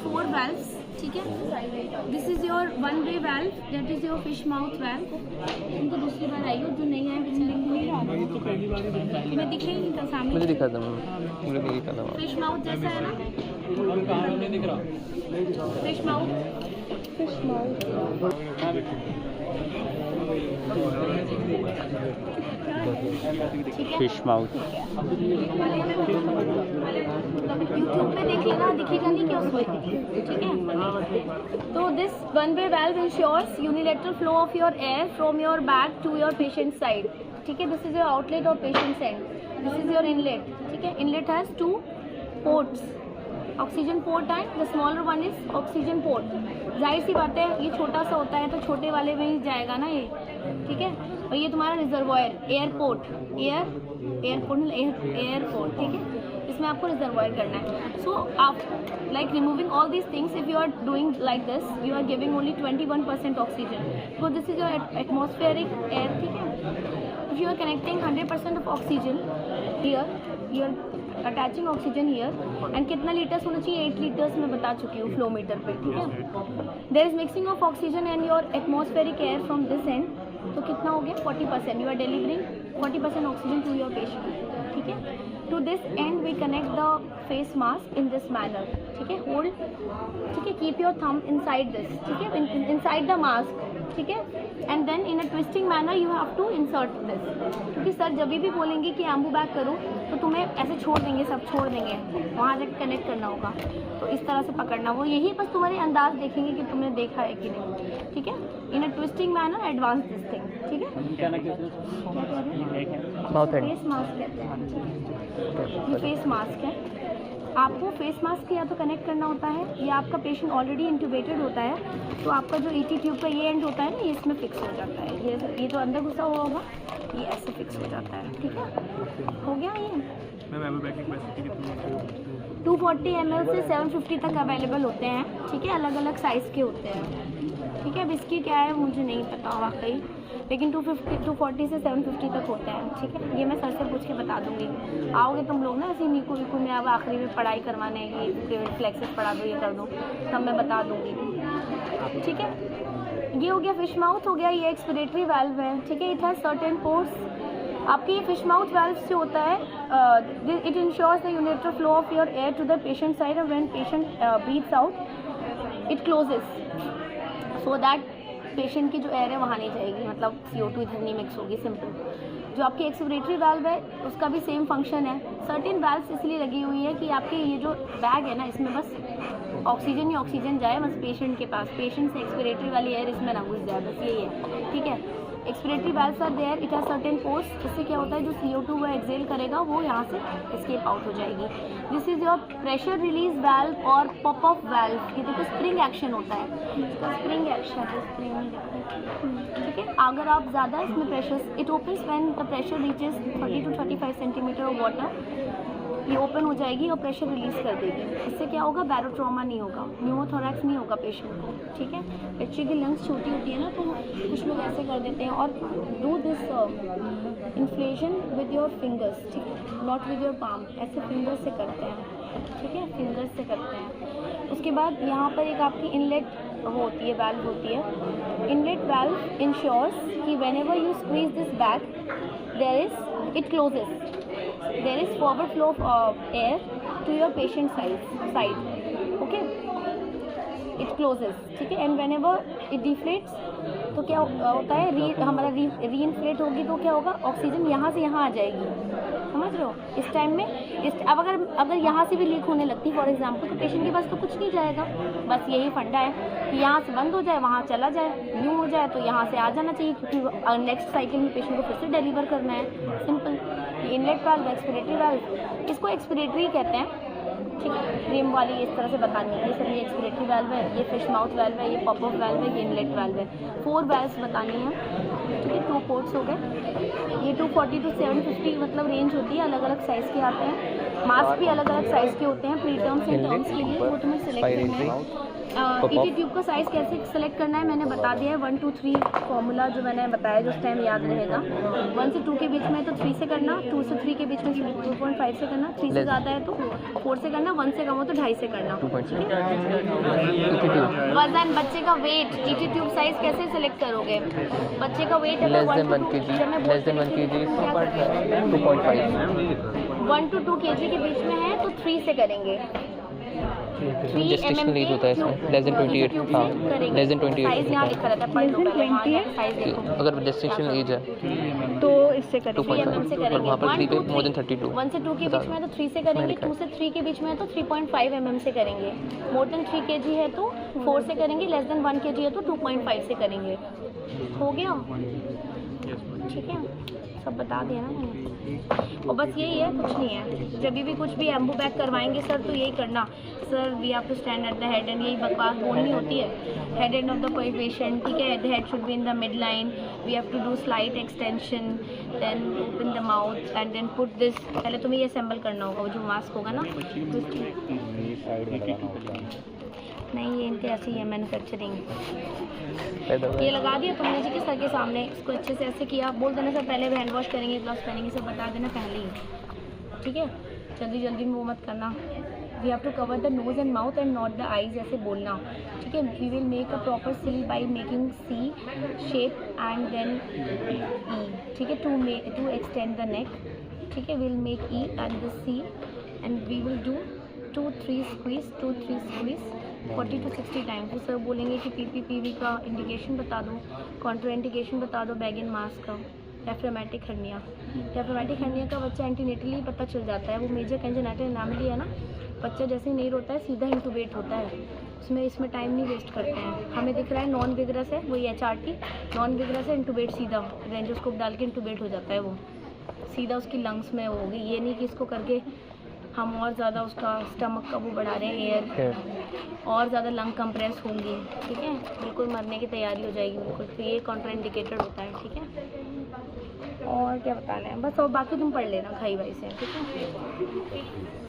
4 valves, ठीक है। This is your one way valve, that is your fish mouth valve. इनको दूसरी बार आई हो, जो नहीं आए मैं दिखे ही नहीं था सामने, मुझे दिखा था, मुझे नहीं दिखा था। फिश माउथ जैसा है ना, fish mouth. Fish mouth YouTube पे देख लेना, दिखेगा नहीं क्या उसमें, ठीक है। तो this one way valve ensures unilateral flow of your air from your bag to your patient side, ठीक है। दिस इज योर आउटलेट और patient end, this is your inlet, ठीक है। Inlet has 2 ports, oxygen port and the smaller one is oxygen port. जाहिर सी बात है, ये छोटा सा होता है तो छोटे वाले में ही जाएगा ना ये, ठीक है। और ये तुम्हारा रिजर्वायर, एयरपोर्ट, एयरपोर्ट, ठीक है। इसमें आपको रिजर्वायर करना है। सो आप like removing all these things, if you are doing like this, you are giving only 21% oxygen, so this is your atmospheric air, ठीक है। If you are connecting 100% of oxygen here, you are attaching oxygen here, and कितना litres होना चाहिए, 8 litres मैं बता चुकी हूँ flow meter पे, ठीक है। There is mixing of oxygen and your atmospheric air from this end, तो कितना हो गया 40%, you are delivering 40% oxygen to your patient, ठीक है। To this end we connect the face mask in this manner, ठीक है। होल्ड, ठीक है, keep your thumb inside this, ठीक है, इनसाइड द मास्क, ठीक है। And then in a twisting manner you have to insert this, क्योंकि sir जब भी बोलेंगे कि एम्बू बैक करो तो तुम्हें ऐसे छोड़ देंगे, सब छोड़ देंगे, वहाँ जाकर कनेक्ट करना होगा, तो इस तरह से पकड़ना, वो यही बस तुम्हारे अंदाज देखेंगे कि तुमने देखा है कि नहीं, ठीक है। In a twisting manner advance this thing, ठीक है। फेस मास्क कहते हैं, ये फेस मास्क है। आपको फेस मास्क या तो कनेक्ट करना होता है, या आपका पेशेंट ऑलरेडी इंट्यूबेटेड होता है तो आपका जो ईटी ट्यूब का ये एंड होता है ना, ये इसमें फिक्स हो जाता है, ये जो अंदर घुसा हुआ होगा ये ऐसे फिक्स हो जाता है, ठीक है। हो गया ये। 240 ml से 750 तक अवेलेबल होते हैं, ठीक है, अलग अलग साइज़ के होते हैं, ठीक है। अब इसकी क्या है मुझे नहीं पता वाकई, लेकिन 240 से 750 तक होता है, ठीक है। ये मैं सर से पूछ के बता दूंगी। आओगे तुम लोग ना ऐसे नीकू वीकू में, अब आखिरी में पढ़ाई करवाने की फ्लेक्सेस पढ़ा दो, ये कर दो, तब मैं बता दूंगी, ठीक है। ये हो गया फिश माउथ, हो गया ये एक्सपिरेटरी वाल्व है, ठीक है। It has certain pores. आपके ये फिश माउथ वाल्व से होता है, it ensures the unilateral flow of your air to the patient side, और when patient breathes out it closes, so that patient की जो एयर है वहाँ नहीं जाएगी, मतलब CO2 इधर नहीं मिक्स होगी, सिंपल। जो आपकी एक्सपिरेटरी वाल्व है उसका भी सेम फंक्शन है। सर्टेन वाल्व्स इसलिए लगी हुई है कि आपके ये जो बैग है ना, इसमें बस ऑक्सीजन ही ऑक्सीजन जाए बस पेशेंट के पास, पेशेंट से एक्सपिरेटरी वाली एयर इसमें ना घुस जाए, बस यही है, ठीक है। Expiratory valves are there, it has certain pores, इससे क्या होता है जो CO2 वो एक्सेल करेगा वो यहाँ से एस्केप आउट हो जाएगी। This is your pressure release valve और पॉप अप वाल्व। ये देखो स्प्रिंग एक्शन होता है, स्प्रिंग एक्शन है, स्प्रिंग, ठीक है। अगर आप ज़्यादा इसमें pressure, it opens when the pressure reaches 30 to 35 centimetre of water, ये ओपन हो जाएगी और प्रेशर रिलीज कर देगी। इससे क्या होगा, बैरोट्रोमा नहीं होगा, न्यूमोथोरैक्स नहीं होगा पेशेंट को, ठीक है। बच्चे की लंग्स छोटी होती है ना, तो कुछ लोग ऐसे कर देते हैं। और do this inflation with your fingers, ठीक है, नॉट विद योर पाम, ऐसे फिंगर्स से करते हैं, ठीक है, फिंगर्स से करते हैं। उसके बाद यहाँ पर एक आपकी इनलेट वो होती है, वाल्व होती है। इनलेट वाल्व इंश्योर्स कि whenever you squeeze this back there is, it closes, there is forward flow of air to your patient side, okay, it closes, ठीक है। and whenever it deflates, तो क्या होता है, हमारा री इन्फ्लेट होगी तो क्या होगा, ऑक्सीजन यहाँ से यहाँ आ जाएगी, समझ रहे हो। इस टाइम में अब अगर यहाँ से भी लीक होने लगती फॉर एग्जांपल, तो पेशेंट के पास तो कुछ नहीं जाएगा, बस यही फंडा है कि यहाँ से बंद हो जाए, वहाँ चला जाए, यूँ हो जाए तो यहाँ से आ जाना चाहिए, क्योंकि नेक्स्ट साइकिल में पेशेंट को फिर से डिलीवर करना है, simple. Inlet valve, expiratory valve, इसको एक्सपिरेटरी कहते हैं, ठीक है। क्रीम वाली इस तरह से बतानी है, ये सब ये एक्सपिरेटरी वाल्व है, ये फिश माउथ वाल्व है, ये पॉप अप वाल्व है, ये इनलेट वाल्व है। 4 वाल्व्स बतानी है, ठीक है। 2 पोर्ट्स हो गए। ये 240 to 750 मतलब रेंज होती है, अलग अलग साइज़ के आते हैं। मास्क भी अलग अलग साइज़ के होते हैं, प्री टर्म्स एंड टर्म्स के लिए, वो तुम्हें सेलेक्ट करना है। ईटी ट्यूब का साइज़ कैसे सेलेक्ट करना है मैंने बता दिया है। 1 2 3 फॉर्मूला जो मैंने बताया, जो उस टाइम याद रहेगा। 1 से 2 के बीच में तो 3 से करना, 2 से 3 के बीच में 2.5 से करना, 3 से ज़्यादा है तो 4 से करना, 1 से कम हो तो 2.5 से करना। वजन, बच्चे का वेट, ईटी ट्यूब साइज़ कैसे सेलेक्ट करोगे? बच्चे का वेट अगर 1 to 2 kg के बीच में है तो 3 से करेंगे। जेस्टेशनल एज होता है इसमें, लेस देन 28। हाँ, लेस देन 28 साइज़ यहाँ लिखा रहता है, पढ़ लो पहले साइज़ देखो। अगर जेस्टेशनल एज है तो इससे करेंगे 2.5 से और करेंगे। वहाँ पर 3 पे 1 मोर देन 32। 1 से 2 के बीच में है तो 3 से करेंगे, 2 से 3 के बीच में है तो 3.5 mm से करेंगे, मोर देन 3 kg है तो 4 से करेंगे, लेस देन 1 kg है तो 2.5 से करेंगे। हो गया? ठीक है, सब बता दिया ना मैंने। और बस यही है, कुछ नहीं है। जब भी कुछ भी एम्बू बैक करवाएंगे सर तो यही करना, sir we have to stand at the head end, यही बकवास बोलनी होती है। हेड एंड ऑफ द कोई पेशेंट, ठीक है, the head should be in the mid line, we have to do slight extension, then open the mouth and then put this. पहले तुम्हें ये असेंबल करना होगा, वो जो मास्क होगा ना नहीं, ये इनके ऐसे ही है मैन्युफैक्चरिंग। ये लगा दिया तुमने जी के सर के सामने, इसको अच्छे से ऐसे किया, बोल देना सर पहले हैंड वॉश करेंगे, ग्लव्स पहनेंगे, सब बता देना पहले ही, ठीक है। जल्दी जल्दी में वो मत करना। We have to cover the nose and mouth and not the eyes, ऐसे बोलना, ठीक है। We will make a proper seal by making C shape and then E, ठीक है, टू एक्सटेंड द नेक, ठीक है। Will make E and the C and we will do 2-3 squeeze 40 to 60 times. तो sir बोलेंगे कि PV का indication बता दो, कॉन्ट्रा इंडिकेशन बता दो बैगिन मास्क का। डेफ्रामेटिक हर्निया, डेफ्रामेटिक हर्निया का बच्चा एंटीनेटली पता चल जाता है, वो मेजर कंजेनाइटल एनोमली है ना, बच्चा जैसे ही नहीं रोता है सीधा इंटूबेट होता है, उसमें इसमें टाइम नहीं वेस्ट करते हैं। हमें दिख रहा है नॉन विगरस है, वही HRT नॉन विगरस है, इंटूबेट सीधा रेंजोस्कोप डाल के इंटूबेट हो जाता है, वो सीधा उसकी लंग्स में होगी। ये नहीं कि इसको करके हम और ज़्यादा उसका स्टमक का वो बढ़ा रहे हैं, एयर और ज़्यादा लंग कंप्रेस होंगी, ठीक है, बिल्कुल मरने की तैयारी हो जाएगी बिल्कुल। तो ये कॉन्ट्राइंडिकेटेड होता है, ठीक है। और क्या बताना है बस, और बाकी तुम पढ़ लेना खाई वाई से, ठीक है।